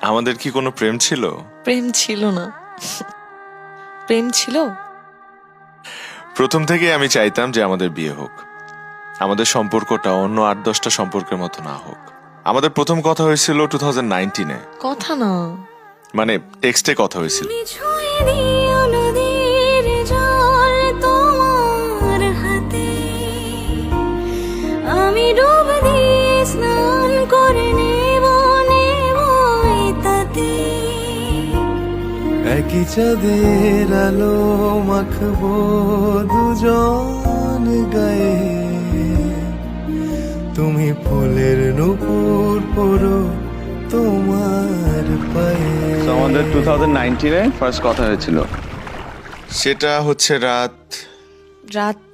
আমাদের কি কোনো প্রেম ছিল? প্রেম ছিল না। প্রেম ছিল? প্রথম থেকেই আমি চাইতাম যে আমাদের বিয়ে হোক, আমাদের সম্পর্কটা অন্য 8-10টা সম্পর্কের মতো না হোক। আমাদের প্রথম কথা হয়েছিল 2019-এ, কথা না, মানে টেক্সটে কথা হয়েছিল। আমি ডুব দিয়ে স্নান করে নেব তাতে একই চাঁদের আলো মাখবো দুজন গায়ে, তুমি ফুলের নূপুর পরো তোমার পায়ে। আমাদের 2019-এ ফার্স্ট কথা হয়েছিল। সেটা হচ্ছে রাত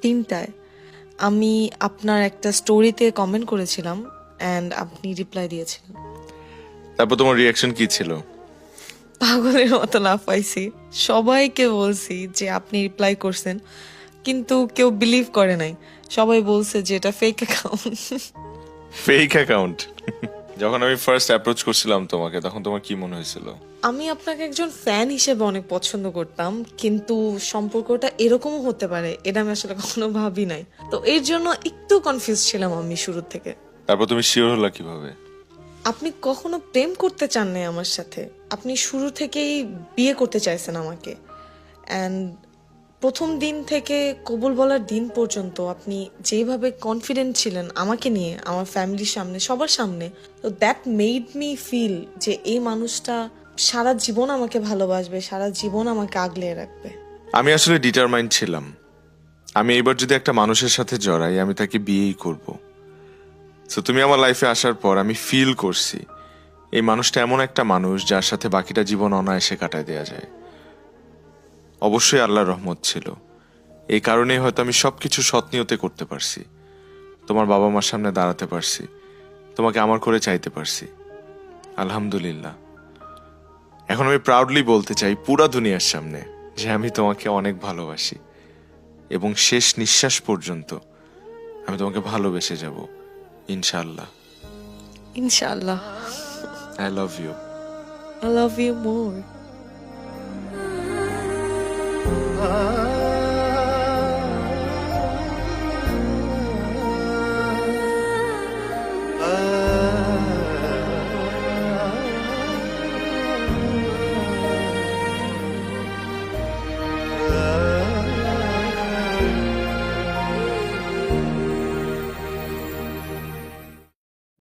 3টায়। আমি আপনার একটা স্টোরিতে কমেন্ট করেছিলাম অ্যান্ড আপনি রিপ্লাই দিয়েছিলেন। তারপর তোমার রিয়াকশন কি ছিল? পাগলের মতো লাফাইছি, সবাইকে বলছি যে আপনি রিপ্লাই করছেন, কিন্তু কেউ বিলিভ করে নাই। সবাই বলছে যে এটা ফেক অ্যাকাউন্ট। Fake account? যখন আমি ফার্স্ট অ্যাপ্রোচ করছিলাম তোমাকে, তখন তোমার কি মনে হয়েছিল? আমি আপনাকে একজন ফ্যান হিসেবে অনেক পছন্দ করতাম, কিন্তু সম্পর্কটা এরকমও হতে পারে এটা আমি আসলে কখনো ভাবি নাই। তো এর জন্য একটু কনফিউজ ছিলাম আমি শুরু থেকে। তারপর তুমি শিওর হলা কিভাবে? আপনি কখনো প্রেম করতে চান নাই আমার সাথে, আপনি শুরু থেকেই বিয়ে করতে চাইছেন আমাকে। অ্যান্ড প্রথম দিন থেকে কবুল বলার দিন পর্যন্ত আপনি যেভাবে কনফিডেন্ট ছিলেন আমাকে নিয়ে, আমার ফ্যামিলির সামনে, সবার সামনে, তো দ্যাট মেড মি ফিল যে এই মানুষটা সারা জীবন আমাকে ভালোবাসবে, সারা জীবন আমাকে আগলে রাখবে। আমি আসলে ডিটারমাইন্ড ছিলাম, আমি এবার যদি একটা মানুষের সাথে জড়াই আমি তাকে বিয়েই করব। তো তুমি আমার লাইফে আসার পর আমি ফিল করছি এই মানুষটা এমন একটা মানুষ যার সাথে বাকিটা জীবন অনায়াসে কাটায় দেওয়া যায়। অবশ্যই আল্লাহর রহমত ছিল, এই কারণেই হয়তো আমি সবকিছু সৎ নিয়তে করতে পারছি, তোমার বাবা মার সামনে দাঁড়াতে পারছি, তোমাকে আমার করে চাইতে পারছি। আলহামদুলিল্লাহ। এখন আমি প্রাউডলি বলতে চাই পুরা দুনিয়ার সামনে যে আমি তোমাকে অনেক ভালোবাসি এবং শেষ নিঃশ্বাস পর্যন্ত আমি তোমাকে ভালোবেসে যাব, ইনশাআল্লাহ। ইনশাআল্লাহ। I love you. I love you more.